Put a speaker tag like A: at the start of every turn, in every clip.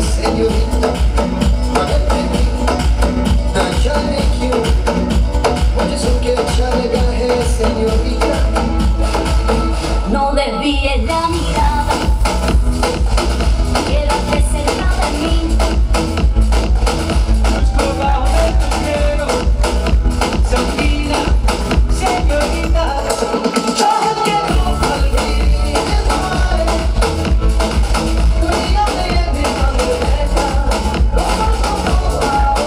A: señorita, मगर फिर भी ना जाने क्यों मुझे सुन के अच्छा लगा है señorita.
B: No desvíes la mirada, quédate cerca de mí.
A: Busco bajo de tu pelo, Sofía, señorita. चाहत के दो पल भी निभाए, दुनिया में ये भी बंद रहता. आओ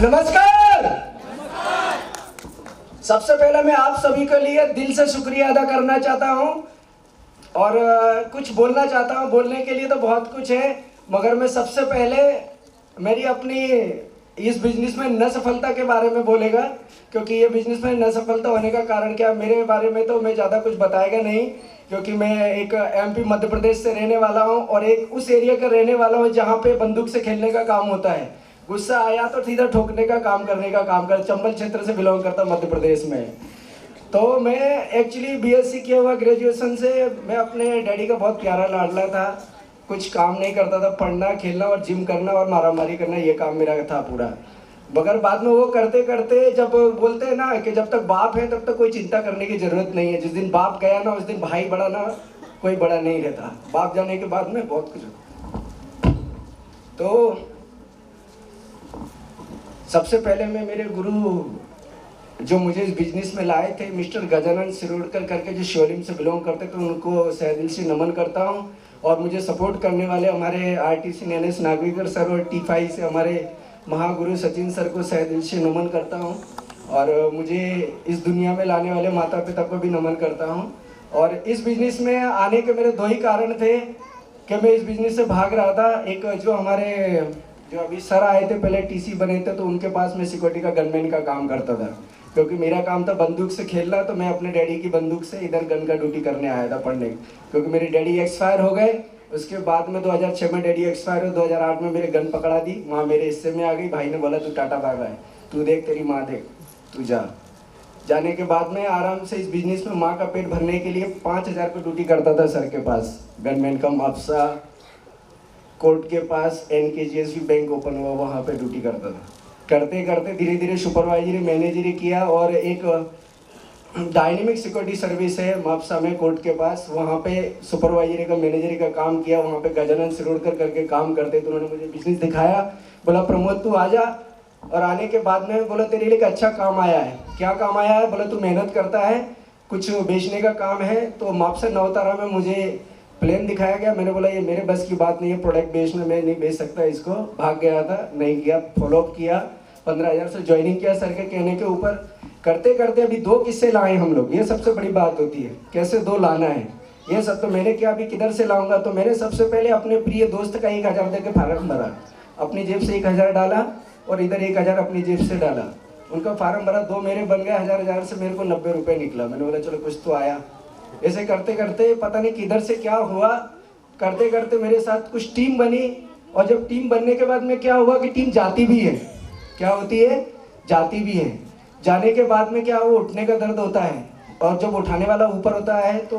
C: नमस्कार। सबसे पहले मैं आप सभी के लिए दिल से शुक्रिया अदा करना चाहता हूं और कुछ बोलना चाहता हूं। बोलने के लिए तो बहुत कुछ है, मगर मैं सबसे पहले मेरी अपनी इस बिजनेस में न सफलता के बारे में बोलेगा, क्योंकि ये बिजनेस में न सफलता होने का कारण क्या, मेरे बारे में तो मैं ज़्यादा कुछ बताएगा नहीं, क्योंकि मैं एक एमपी मध्य प्रदेश से रहने वाला हूँ और एक उस एरिया का रहने वाला हूँ जहाँ पे बंदूक से खेलने का काम होता है। गुस्सा आया तो सीधा ठोकने का काम करने का काम कर, चंबल क्षेत्र से बिलोंग करता मध्य प्रदेश में। तो मैं एक्चुअली बीएससी किया हुआ ग्रेजुएशन से। मैं अपने डैडी का बहुत प्यारा लाडला था, कुछ काम नहीं करता था, पढ़ना खेलना और जिम करना और मारामारी करना, ये काम मेरा था पूरा। मगर बाद में वो करते करते जब बोलते हैं ना कि जब तक बाप है तब तक कोई चिंता करने की ज़रूरत नहीं है। जिस दिन बाप गया ना उस दिन भाई बड़ा ना कोई बड़ा नहीं रहता। बाप जाने के बाद में बहुत कुछ। तो सबसे पहले मैं मेरे गुरु जो मुझे इस बिजनेस में लाए थे, मिस्टर गजानन सिरोडकर करके, जो शिवलिंग से बिलोंग करते थे, उनको सह दिल से नमन करता हूं। और मुझे सपोर्ट करने वाले हमारे आरटीसी NS नागविकर सर और T5 से हमारे महागुरु सचिन सर को सह दिल से नमन करता हूं। और मुझे इस दुनिया में लाने वाले माता पिता को भी नमन करता हूं। और इस बिजनेस में आने के मेरे दो ही कारण थे कि मैं इस बिजनेस से भाग रहा था। एक जो हमारे जो अभी सर आए थे पहले TC बने थे, तो उनके पास मैं सिक्योरिटी का गनमैन का काम करता था, क्योंकि मेरा काम था बंदूक से खेलना। तो मैं अपने डैडी की बंदूक से इधर गन का ड्यूटी करने आया था पढ़ने, क्योंकि मेरे डैडी एक्सपायर हो गए। उसके बाद में 2006 में डैडी एक्सपायर हो, 2008 में मेरे गन पकड़ा दी, वहाँ मेरे हिस्से में आ गई। भाई ने बोला तू टाटा भागा है, तू देख तेरी माँ देख, तू जा। जाने के बाद में आराम से इस बिजनेस में माँ का पेट भरने के लिए 5000 को ड्यूटी करता था सर के पास, गनमैन का मापसा कोर्ट के पास NKGSB बैंक ओपन हुआ, वहाँ पे ड्यूटी करता था। करते करते धीरे धीरे सुपरवाइजरी मैनेजरी किया और एक डायनेमिक सिक्योरिटी सर्विस है मापसा में कोर्ट के पास, वहाँ पे सुपरवाइजरी का मैनेजरी का काम किया। वहाँ पे गजानन सिरोडकर करके काम करते, तो उन्होंने मुझे बिजनेस दिखाया, बोला प्रमोद तू आ जा। और आने के बाद में बोला तेरे लिए एक अच्छा काम आया है। क्या काम आया है? बोला तू मेहनत करता है, कुछ बेचने का काम है। तो मापसा नवतारा में मुझे प्लेन दिखाया गया। मैंने बोला ये मेरे बस की बात नहीं है, प्रोडक्ट बेचना मैं नहीं बेच सकता इसको। भाग गया था, नहीं किया, फॉलोअप किया, 15,000 से ज्वाइनिंग किया सर के कहने के ऊपर। करते करते अभी 2 किस्से लाए हम लोग, ये सबसे बड़ी बात होती है, कैसे 2 लाना है। ये सब तो मैंने क्या, अभी किधर से लाऊंगा। तो मैंने सबसे पहले अपने प्रिय दोस्त का 1000 दे के फार्म भरा, अपनी जेब से 1000 डाला और इधर 1000 अपनी जेब से डाला। उनका फार्म भरा, 2 मेरे बन गए, 1000 से मेरे को 90 रुपये निकला। मैंने बोला चलो कुछ तो आया। ऐसे करते करते पता नहीं किधर से क्या हुआ, करते करते मेरे साथ कुछ टीम बनी। और जब टीम बनने के बाद में क्या हुआ कि टीम जाती भी है, क्या होती है, जाती भी है। जाने के बाद में क्या, वो उठने का दर्द होता है, और जब उठाने वाला ऊपर होता है तो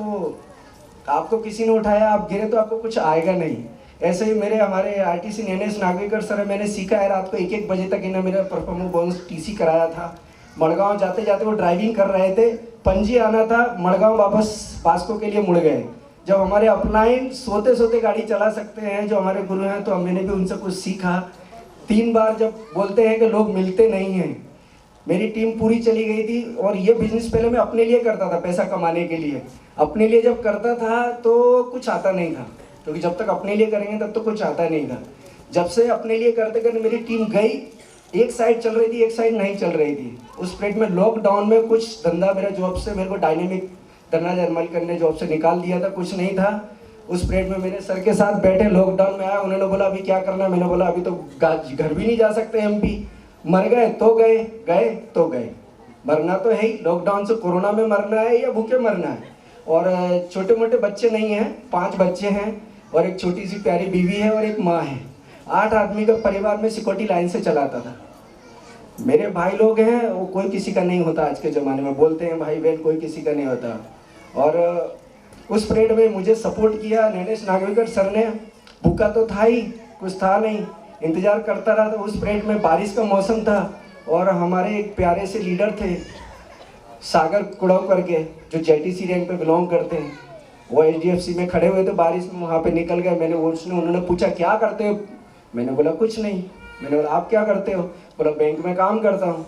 C: आपको किसी ने उठाया, आप गिरे तो आपको कुछ आएगा नहीं। ऐसे ही मेरे हमारे आरटीसी NS नागविकर सर, मैंने सीखा है रात को 1-1 बजे तक इन्हें मेरा परफॉर्मेंस बोनस TC कराया था। मड़गांव जाते जाते वो ड्राइविंग कर रहे थे, पणजी आना था, मड़गांव वापस पास्को के लिए मुड़ गए। जब हमारे अपलाइन सोते सोते गाड़ी चला सकते हैं जो हमारे गुरु हैं, तो मैंने भी उनसे कुछ सीखा। 3 बार जब बोलते हैं कि लोग मिलते नहीं हैं, मेरी टीम पूरी चली गई थी। और ये बिजनेस पहले मैं अपने लिए करता था, पैसा कमाने के लिए। अपने लिए जब करता था तो कुछ आता नहीं था, क्योंकि जब तक अपने लिए करेंगे तब तो कुछ आता नहीं था। जब से अपने लिए करते करते मेरी टीम गई, एक साइड चल रही थी, एक साइड नहीं चल रही थी। उस पीरियड में लॉकडाउन में कुछ धंधा मेरा जॉब से, मेरे को डायनेमिक धरना जर्मल ने जॉब से निकाल दिया था, कुछ नहीं था। उस पीरियड में मेरे सर के साथ बैठे, लॉकडाउन में आया, उन्होंने बोला अभी क्या करना है। मैंने बोला अभी तो घर भी नहीं जा सकते MP, मर गए तो गए, गए तो गए, मरना तो है ही। लॉकडाउन से कोरोना में मरना है या भूखे मरना है। और छोटे मोटे बच्चे नहीं हैं, 5 बच्चे हैं और एक छोटी सी प्यारी बीवी है और एक माँ है। 8 आदमी का परिवार में सिक्योरिटी लाइन से चलाता था। मेरे भाई लोग हैं वो कोई किसी का नहीं होता आज के ज़माने में, बोलते हैं भाई बहन कोई किसी का नहीं होता। और उस परेड में मुझे सपोर्ट किया नैनेश नागवेकर सर ने। भूखा तो था ही, कुछ था नहीं, इंतज़ार करता रहा। तो उस परेड में बारिश का मौसम था और हमारे एक प्यारे से लीडर थे सागर कुड़ाव करके, जो जेटीसी रैंक पे बिलोंग करते हैं, वो HDFC में खड़े हुए थे बारिश में, वहाँ पे निकल गए। उन्होंने पूछा क्या करते हो? मैंने बोला कुछ नहीं। मैंने बोला आप क्या करते हो? बोला बैंक में काम करता हूँ।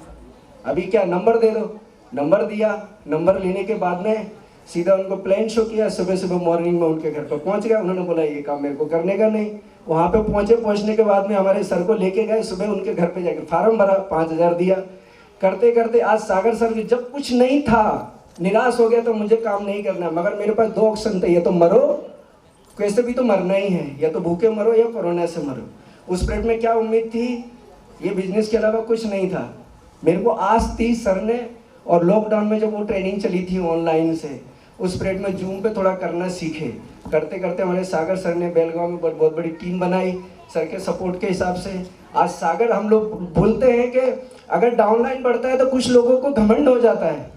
C: अभी क्या नंबर दे दो? नंबर दिया। नंबर लेने के बाद में सीधा उनको प्लान शो किया। सुबह सुबह मॉर्निंग में उनके घर पर पहुँच गया। उन्होंने बोला ये काम मेरे को करने का नहीं। वहाँ पे पहुँचने के बाद में हमारे सर को लेके गए। सुबह उनके घर पे जाकर फार्म भरा, 5000 दिया। करते करते आज सागर सर की जब कुछ नहीं था, निराश हो गया तो मुझे काम नहीं करना, मगर मेरे पास 2 ऑप्शन थे, या तो मरो, कैसे भी तो मरना ही है, या तो भूखे मरो या कोरोना से मरो। उस पीरियड में क्या उम्मीद थी? ये बिजनेस के अलावा कुछ नहीं था। मेरे को आस थी सर ने, और लॉकडाउन में जब वो ट्रेनिंग चली थी ऑनलाइन से, उस पीरियड में जूम पे थोड़ा करना सीखे। करते करते हमारे सागर सर ने बेलगांव में बहुत बड़ी टीम बनाई सर के सपोर्ट के हिसाब से। आज सागर, हम लोग बोलते हैं कि अगर डाउनलाइन बढ़ता है तो कुछ लोगों को घमंड हो जाता है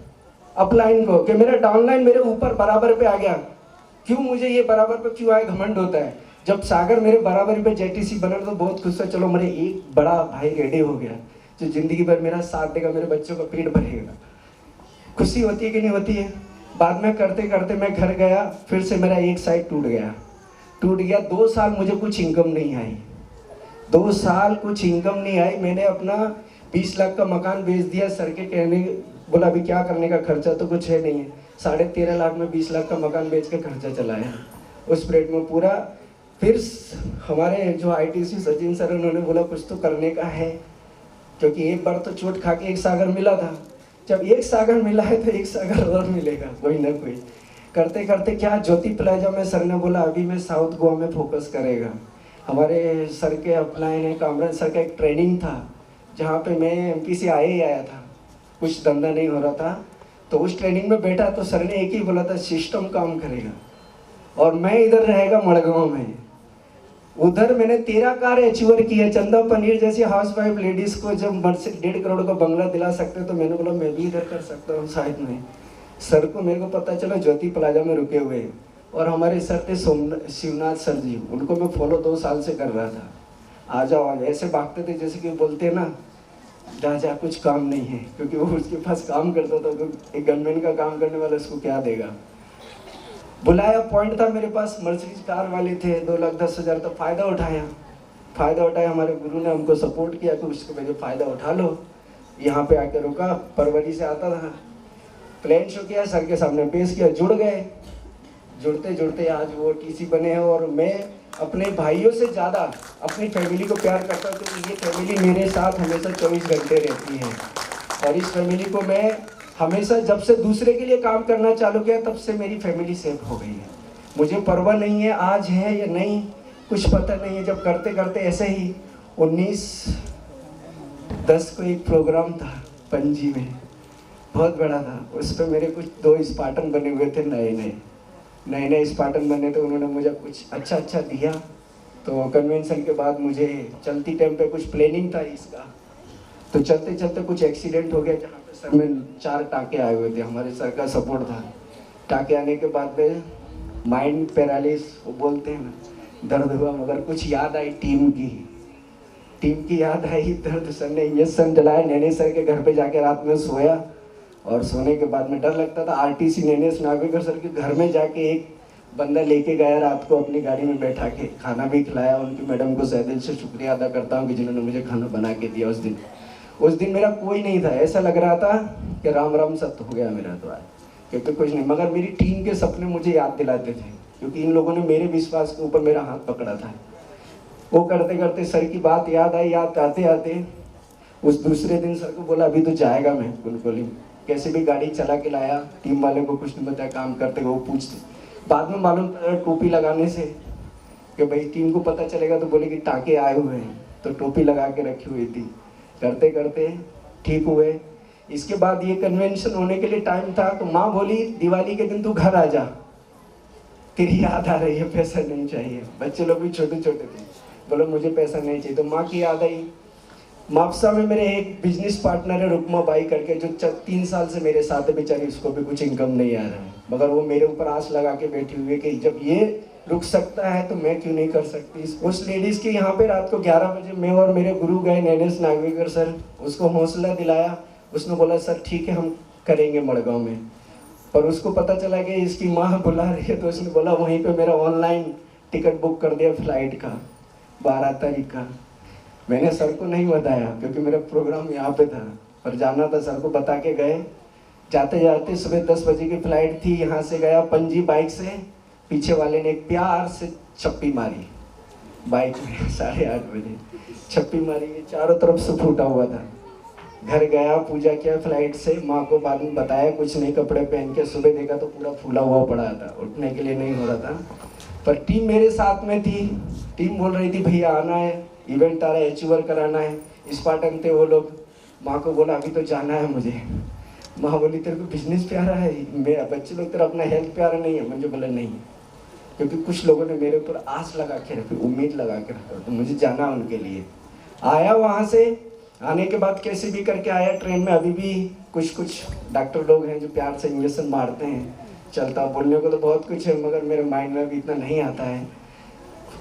C: अपलाइन को, कि मेरा डाउनलाइन मेरे ऊपर बराबर पे आ गया, क्यों मुझे ये बराबर पे क्यों आए, घमंड होता है। जब सागर मेरे बराबर पे जेटीसी बना तो बहुत खुश था, चलो मेरे एक बड़ा भाई रेडी हो गया जो जिंदगी भर मेरा साथ देगा, मेरे बच्चों का पेट भरेगा। खुशी होती है कि नहीं होती है? बाद में करते करते मैं घर गया, फिर से मेरा एक साइड टूट गया। 2 साल मुझे कुछ इनकम नहीं आई, 2 साल कुछ इनकम नहीं आई। मैंने अपना 20 लाख का मकान बेच दिया सर के कहने, बोला अभी क्या करने का, खर्चा तो कुछ है नहीं है। 13.5 लाख में 20 लाख का मकान बेच के खर्चा चलाया उस पीरियड में पूरा। फिर हमारे जो ITC सचिन सर, उन्होंने बोला कुछ तो करने का है, क्योंकि एक बार तो चोट खा के एक सागर मिला था। जब एक सागर मिला है तो एक सागर और मिलेगा कोई ना कोई। करते करते क्या, ज्योति प्लाजा में सर ने बोला अभी मैं साउथ गोवा में फोकस करेगा। हमारे सर के अपलाइन है, कामराज सर का एक ट्रेनिंग था जहाँ पे मैं MP से आया था, कुछ धंधा नहीं हो रहा था। तो उस ट्रेनिंग में बैठा तो सर ने एक ही बोला था, सिस्टम काम करेगा और मैं इधर रहेगा मड़गांव में। उधर मैंने 13 कार अचीवर किया। चंदा पनीर जैसी हाउसवाइफ लेडीज को जब 1.5 करोड़ का बंगला दिला सकते, तो मैंने बोला मैं भी इधर कर सकता हूँ शायद में। सर को मेरे को पता चला ज्योति प्लाजा में रुके हुए, और हमारे सर थे शिवनाथ सर जी, उनको मैं फॉलो 2 साल से कर रहा था। आ जाओ, ऐसे भागते थे जैसे कि बोलते हैं ना, जा कुछ काम नहीं है, क्योंकि वो उसके पास काम करता था। तो एक गनमैन का काम करने वाला उसको क्या देगा। बुलाया, पॉइंट था मेरे पास, मर्सिडीज कार वाले थे, 2,10,000। तो फ़ायदा उठाया। हमारे गुरु ने हमको सपोर्ट किया कि उसको मेरे फ़ायदा उठा लो। यहाँ पे आके रुका, फरवरी से आता था, प्लान शो किया, सर के सामने पेश किया, जुड़ गए। जुड़ते जुड़ते आज वो TC बने हैं। और मैं अपने भाइयों से ज़्यादा अपनी फैमिली को प्यार करता हूँ, क्योंकि ये फैमिली मेरे साथ हमेशा 24 घंटे रहती है। और इस फैमिली को मैं हमेशा, जब से दूसरे के लिए काम करना चालू किया, तब से मेरी फैमिली सेफ हो गई है। मुझे परवाह नहीं है आज है या नहीं, कुछ पता नहीं है। जब करते करते ऐसे ही 19/10 को एक प्रोग्राम था पणजी में, बहुत बड़ा था। उस पर मेरे कुछ 2 स्पार्टन बने हुए थे, नए स्पार्टन बने। तो उन्होंने मुझे कुछ अच्छा दिया। तो कन्वेंशन के बाद मुझे चलती टाइम पे कुछ प्लानिंग था इसका, तो चलते चलते कुछ एक्सीडेंट हो गया, जहाँ पे सर में 4 टाँके आए हुए थे। हमारे सर का सपोर्ट था। टाँके आने के बाद में माइंड पैरालिस वो बोलते हैं ना, दर्द हुआ, मगर कुछ याद आई टीम की याद आई, दर्द। सर ने इंजेक्शन डलाया, नैनेश सर के घर पे जाके रात में सोया, और सोने के बाद में डर लगता था। RTC नैनेश नागवेकर सर के घर में जाके एक बंदा लेके गया रात को, अपनी गाड़ी में बैठा के खाना भी खिलाया। उनकी मैडम को दिल से शुक्रिया अदा करता हूँ कि जिन्होंने मुझे खाना बना के दिया उस दिन मेरा कोई नहीं था। ऐसा लग रहा था कि राम सत्य हो गया मेरा तो आज, क्योंकि कुछ नहीं, मगर मेरी टीम के सपने मुझे याद दिलाते थे, क्योंकि इन लोगों ने मेरे विश्वास के ऊपर मेरा हाथ पकड़ा था। वो करते करते सर की बात याद आई। याद आते उस दूसरे दिन सर को बोला अभी तो जाएगा मैं बिल्कुल ही, कैसे भी गाड़ी चला के लाया। टीम वाले को कुछ नहीं बताया, काम करते वो पूछते, बाद में मालूम टोपी लगाने से कि भाई टीम को पता चलेगा तो बोले कि टाँके आए हुए हैं, तो टोपी लगा के रखी हुई थी। करते करते ठीक हुए। इसके बाद ये कन्वेंशन होने के लिए टाइम था, तो माँ बोली दिवाली के दिन तू घर आ जा, तेरी याद आ रही है, पैसा नहीं चाहिए। बच्चे लोग भी छोटे छोटे थे, बोलो मुझे पैसा नहीं चाहिए। तो माँ की याद आई, मापसा में मेरे एक बिजनेस पार्टनर है रुकमा बाई करके, जो 3 साल से मेरे साथ है, बेचारी उसको भी कुछ इनकम नहीं आ रहा है, मगर वो मेरे ऊपर आस लगा के बैठी हुई है कि जब ये रुक सकता है तो मैं क्यों नहीं कर सकती। उस लेडीज़ की यहाँ पे रात को 11 बजे मैं और मेरे गुरु गए नैनेश नागवेकर सर, उसको हौसला दिलाया। उसने बोला सर ठीक है हम करेंगे मड़गांव में, पर उसको पता चला कि इसकी माँ बुला रही है, तो उसने बोला वहीं पे मेरा ऑनलाइन टिकट बुक कर दिया फ्लाइट का 12 तारीख का। मैंने सर को नहीं बताया क्योंकि मेरा प्रोग्राम यहाँ पे था, पर जाना था, सर को बता के गए। जाते जाते सुबह 10 बजे की फ्लाइट थी, यहाँ से गया पणजी बाइक से, पीछे वाले ने एक प्यार से छप्पी मारी बाइक में 8:30 बजे छप्पी मारी, चारों तरफ से फूटा हुआ था। घर गया, पूजा किया फ्लाइट से, माँ को बाद में बताया, कुछ नहीं, कपड़े पहन के सुबह देखा तो पूरा फूला हुआ पड़ा था, उठने के लिए नहीं हो रहा था। पर टीम मेरे साथ में थी, टीम बोल रही थी भैया आना है, इवेंट आ रहा है, अचीवर कराना है। स्पार्टन थे वो लोग। माँ को बोला अभी तो जाना है मुझे। माँ बोली तेरे को बिजनेस प्यारा है, मेरा बच्चे लोग तेरा अपना हेल्थ प्यारा नहीं है। मुझे बोला नहीं, क्योंकि कुछ लोगों ने मेरे ऊपर आस लगा के रखी, उम्मीद लगा के रखा, तो मुझे जाना उनके लिए। आया, वहाँ से आने के बाद कैसे भी करके आया ट्रेन में। अभी भी कुछ डॉक्टर लोग हैं जो प्यार से इंजेक्शन मारते हैं, चलता। बोलने को तो बहुत कुछ है मगर मेरे माइंड में अभी इतना नहीं आता है।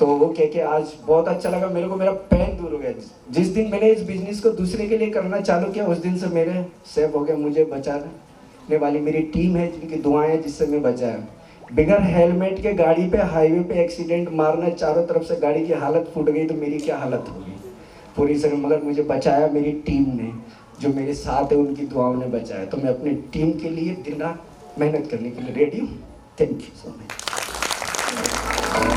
C: तो वो कह के आज बहुत अच्छा लगा मेरे को, मेरा पेन दूर हो गया। जिस दिन मैंने इस बिजनेस को दूसरे के लिए करना चालू किया उस दिन से मेरे सेव हो गया। मुझे बचाने वाली मेरी टीम है जिनकी दुआएं जिससे मैं बचा है। बिगर हेलमेट के गाड़ी पे हाईवे पे एक्सीडेंट मारना, चारों तरफ से गाड़ी की हालत फूट गई तो मेरी क्या हालत होगी पूरी समय, मगर मुझे बचाया मेरी टीम ने, जो मेरे साथ है उनकी दुआओं ने बचाया। तो मैं अपनी टीम के लिए दिन रात मेहनत करने के लिए रेडी हूँ। Thank you so much.